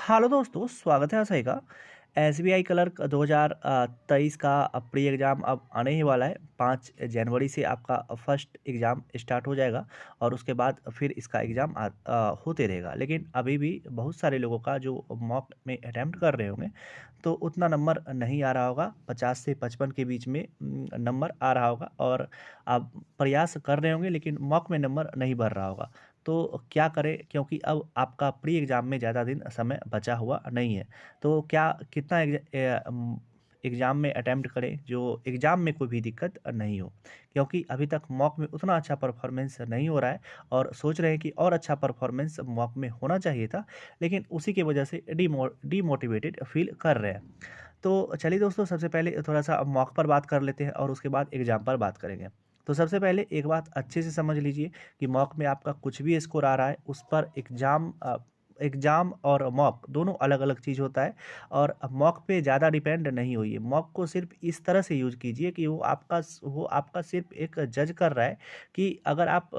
Hello दोस्तों, स्वागत है आप सभी का। एसबीआई क्लर्क 2023 का प्री एग्ज़ाम अब आने ही वाला है। 5 जनवरी से आपका फर्स्ट एग्ज़ाम स्टार्ट हो जाएगा और उसके बाद फिर इसका एग्ज़ाम होते रहेगा। लेकिन अभी भी बहुत सारे लोगों का जो मॉक में अटैम्प्ट कर रहे होंगे तो उतना नंबर नहीं आ रहा होगा। 50 से 55 के बीच में नंबर आ रहा होगा और आप प्रयास कर रहे होंगे लेकिन मॉक में नंबर नहीं भर रहा होगा। तो क्या करें, क्योंकि अब आपका प्री एग्ज़ाम में ज़्यादा दिन समय बचा हुआ नहीं है। तो क्या कितना एग्ज़ाम में अटेम्प्ट करें जो एग्ज़ाम में कोई भी दिक्कत नहीं हो, क्योंकि अभी तक मॉक में उतना अच्छा परफॉर्मेंस नहीं हो रहा है और सोच रहे हैं कि और अच्छा परफॉर्मेंस मॉक में होना चाहिए था, लेकिन उसी की वजह से डीमोटिवेटेड फील कर रहे हैं। तो चलिए दोस्तों, सबसे पहले थोड़ा सा मॉक पर बात कर लेते हैं और उसके बाद एग्ज़ाम पर बात करेंगे। तो सबसे पहले एक बात अच्छे से समझ लीजिए कि मॉक में आपका कुछ भी स्कोर आ रहा है उस पर एग्ज़ाम और मॉक दोनों अलग-अलग चीज़ होता है और मॉक पे ज़्यादा डिपेंड नहीं होइए। मॉक को सिर्फ़ इस तरह से यूज़ कीजिए कि वो आपका सिर्फ़ एक जज कर रहा है कि अगर आप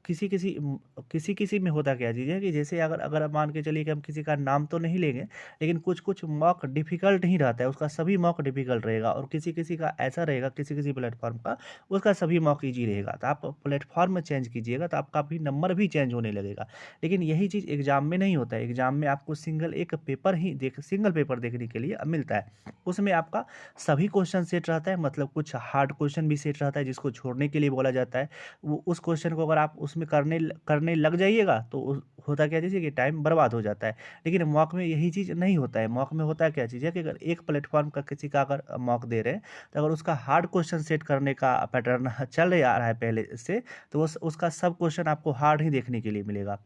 किसी-किसी में होता क्या चीज़ है कि जैसे अगर अगर आप मान के चलिए कि हम किसी का नाम तो नहीं लेंगे, लेकिन कुछ-कुछ मॉक डिफ़िकल्ट ही रहता है, उसका सभी मॉक डिफ़िकल्ट रहेगा और किसी-किसी का ऐसा रहेगा, किसी-किसी प्लेटफ़ॉर्म का उसका सभी मॉक ईज़ी रहेगा। तो आप प्लेटफ़ॉर्म चेंज कीजिएगा तो आपका भी नंबर भी चेंज होने लगेगा। लेकिन यही चीज़ एग्ज़ाम में नहीं होता है। एग्ज़ाम में आपको सिंगल पेपर देखने के लिए मिलता है। उसमें आपका सभी क्वेश्चन सेट रहता है, मतलब कुछ हार्ड क्वेश्चन भी सेट रहता है जिसको छोड़ने के लिए बोला जाता है। वो उस क्वेश्चन को अगर आप उसमें करने लग जाइएगा तो होता क्या चीज़ है कि टाइम बर्बाद हो जाता है। लेकिन मॉक में यही चीज़ नहीं होता है। मॉक में होता क्या चीज़ है कि अगर एक प्लेटफ़ॉर्म का किसी का अगर मॉक दे रहे हैं, तो अगर उसका हार्ड क्वेश्चन सेट करने का पैटर्न चल आ रहा है पहले से, तो उसका सब क्वेश्चन आपको हार्ड ही देखने के लिए मिलेगा।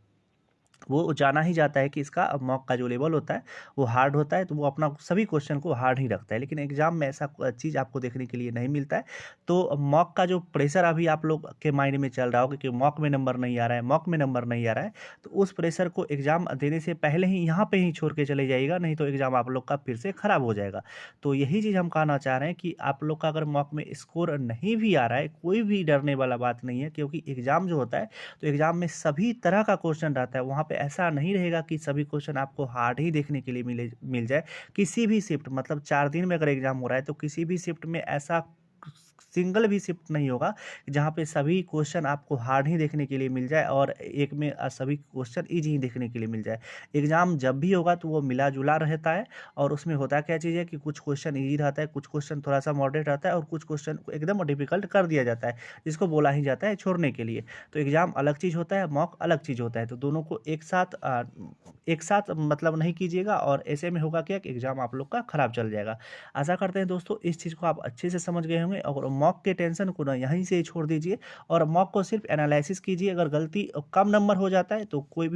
वो जाना ही जाता है कि इसका मॉक का जो लेवल होता है वो हार्ड होता है, तो वो अपना सभी क्वेश्चन को हार्ड ही रखता है। लेकिन एग्जाम में ऐसा चीज़ आपको देखने के लिए नहीं मिलता है। तो मॉक का जो प्रेशर अभी आप लोग के माइंड में चल रहा होगा कि मॉक में नंबर नहीं आ रहा है, मॉक में नंबर नहीं आ रहा है, तो उस प्रेशर को एग्जाम देने से पहले ही यहाँ पे ही छोड़ के चले जाइएगा, नहीं तो एग्जाम आप लोग का फिर से खराब हो जाएगा। तो यही चीज़ हम कहना चाह रहे हैं कि आप लोग का अगर मॉक में स्कोर नहीं भी आ रहा है, कोई भी डरने वाला बात नहीं है, क्योंकि एग्जाम जो होता है तो एग्ज़ाम में सभी तरह का क्वेश्चन रहता है। वहाँ पे ऐसा नहीं रहेगा कि सभी क्वेश्चन आपको हार्ड ही देखने के लिए मिल जाए। किसी भी शिफ्ट, मतलब 4 दिन में अगर एग्ज़ाम हो रहा है तो किसी भी शिफ्ट में ऐसा सिंगल भी शिफ्ट नहीं होगा जहाँ पे सभी क्वेश्चन आपको हार्ड ही देखने के लिए मिल जाए और एक में सभी क्वेश्चन ईज़ी ही देखने के लिए मिल जाए। एग्ज़ाम जब भी होगा तो वो मिला-जुला रहता है और उसमें होता क्या चीज़ है कि कुछ क्वेश्चन ईज़ी रहता है, कुछ क्वेश्चन थोड़ा-सा मॉडरेट रहता है और कुछ क्वेश्चन को एकदम डिफ़िकल्ट कर दिया जाता है, जिसको बोला ही जाता है छोड़ने के लिए। तो एग्ज़ाम अलग चीज़ होता है, मॉक अलग चीज़ होता है, तो दोनों को एक साथ मतलब नहीं कीजिएगा और ऐसे में होगा क्या कि एग्ज़ाम आप लोग का खराब चल जाएगा। आशा करते हैं दोस्तों इस चीज़ को आप अच्छे से समझ गए होंगे और मॉक के टेंशन को ना यहीं से ही छोड़ दीजिए और मॉक को सिर्फ एनालिसिस कीजिए। अगर गलती कम नंबर हो जाता है तो कोई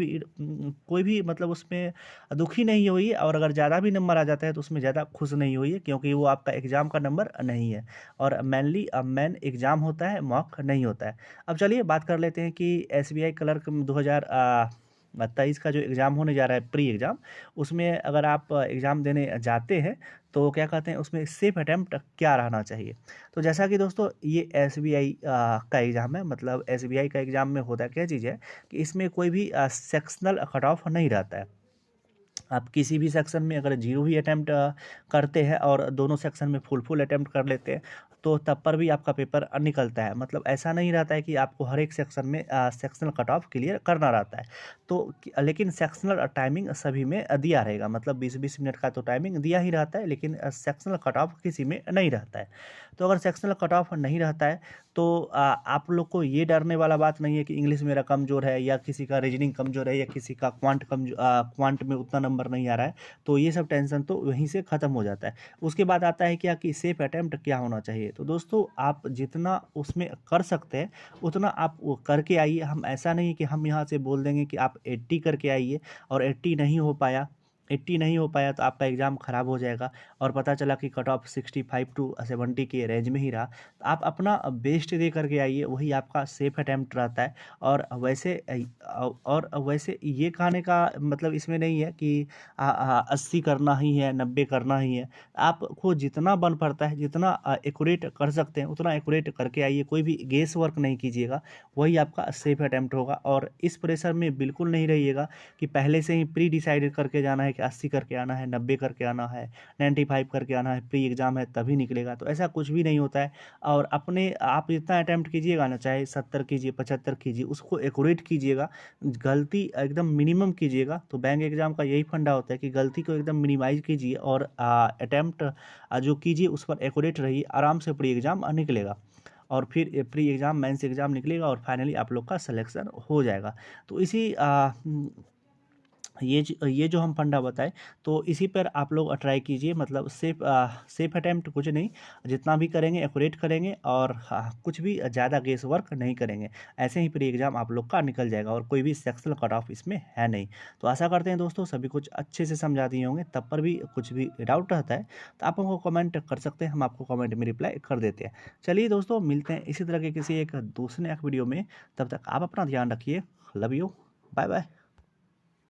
भी मतलब उसमें दुखी नहीं होइए और अगर ज़्यादा भी नंबर आ जाता है तो उसमें ज़्यादा खुश नहीं होइए, क्योंकि वो आपका एग्ज़ाम का नंबर नहीं है और मेन एग्ज़ाम होता है, मॉक नहीं होता है। अब चलिए बात कर लेते हैं कि एसबीआई क्लर्क 2023 का जो एग्ज़ाम होने जा रहा है प्री एग्ज़ाम, उसमें अगर आप एग्ज़ाम देने जाते हैं तो क्या कहते हैं उसमें सेफ अटेम्प्ट क्या रहना चाहिए। तो जैसा कि दोस्तों ये एसबीआई का एग्ज़ाम है, मतलब एसबीआई का एग्ज़ाम में होता क्या चीज़ है कि इसमें कोई भी सेक्शनल कट ऑफ नहीं रहता है। आप किसी भी सेक्शन में अगर जीरो भी अटेम्प्ट करते हैं और दोनों सेक्शन में फुल अटेम्प्ट कर लेते हैं तो तब पर भी आपका पेपर निकलता है। मतलब ऐसा नहीं रहता है कि आपको हर एक सेक्शन में सेक्शनल कट ऑफ क्लियर करना रहता है। तो लेकिन सेक्शनल टाइमिंग सभी में दिया रहेगा, मतलब 20-20 मिनट का तो टाइमिंग दिया ही रहता है, लेकिन सेक्शनल कट ऑफ किसी में नहीं रहता है। तो अगर सेक्शनल कट ऑफ नहीं रहता है तो आप लोग को ये डरने वाला बात नहीं है कि इंग्लिश मेरा कमज़ोर है या किसी का रीजनिंग कमज़ोर है या किसी का क्वांट में उतना नंबर नहीं आ रहा है, तो ये सब टेंशन तो वहीं से ख़त्म हो जाता है। उसके बाद आता है क्या कि सेफ अटेम्प्ट क्या होना चाहिए। तो दोस्तों आप जितना उसमें कर सकते हैं उतना आप वो करके आइए। हम ऐसा नहीं कि हम यहाँ से बोल देंगे कि आप 80 करके आइए और 80 नहीं हो पाया तो आपका एग्ज़ाम ख़राब हो जाएगा और पता चला कि कट ऑफ 65 टू 70 के रेंज में ही रहा। तो आप अपना बेस्ट दे करके आइए, वही आपका सेफ अटेम्प्ट रहता है। और वैसे ये कहने का मतलब इसमें नहीं है कि 80 करना ही है, 90 करना ही है। आपको जितना बन पड़ता है, जितना एक्यूरेट कर सकते हैं उतना एक्यूरेट करके आइए, कोई भी गेस वर्क नहीं कीजिएगा, वही आपका सेफ अटेम्प्ट होगा। और इस प्रेशर में बिल्कुल नहीं रहिएगा कि पहले से ही प्री डिसाइडेड करके जाना है कि कि 80 करके आना है, 90 करके आना है, 95 करके आना है, प्री एग्ज़ाम है तभी निकलेगा, तो ऐसा कुछ भी नहीं होता है। और अपने आप जितना अटेम्प्ट कीजिएगा ना, चाहे 70 कीजिए, 75 कीजिए, उसको एक्यूरेट कीजिएगा, गलती एकदम मिनिमम कीजिएगा। तो बैंक एग्ज़ाम का यही फंडा होता है कि गलती को एकदम मिनिमाइज़ कीजिए और अटेम्प्ट जो कीजिए उस पर एक्यूरेट रहिए, आराम से प्री एग्ज़ाम निकलेगा। और फिर प्री एग्ज़ाम, मेंस एग्ज़ाम निकलेगा और फाइनली आप लोग का सिलेक्शन हो जाएगा। तो ये जो हम फंडा बताए, तो इसी पर आप लोग ट्राई कीजिए, मतलब सेफ अटेम्प्ट कुछ नहीं, जितना भी करेंगे एक्यूरेट करेंगे और कुछ भी ज़्यादा गेस वर्क नहीं करेंगे। ऐसे ही प्री एग्ज़ाम आप लोग का निकल जाएगा और कोई भी सेक्शनल कट ऑफ इसमें है नहीं। तो आशा करते हैं दोस्तों सभी कुछ अच्छे से समझा दिए होंगे। तब पर भी कुछ भी डाउट रहता है तो आप हमको कमेंट कर सकते हैं, हम आपको कमेंट में रिप्लाई कर देते हैं। चलिए दोस्तों, मिलते हैं इसी तरह के किसी एक दूसरे वीडियो में। तब तक आप अपना ध्यान रखिए। Love you, bye bye.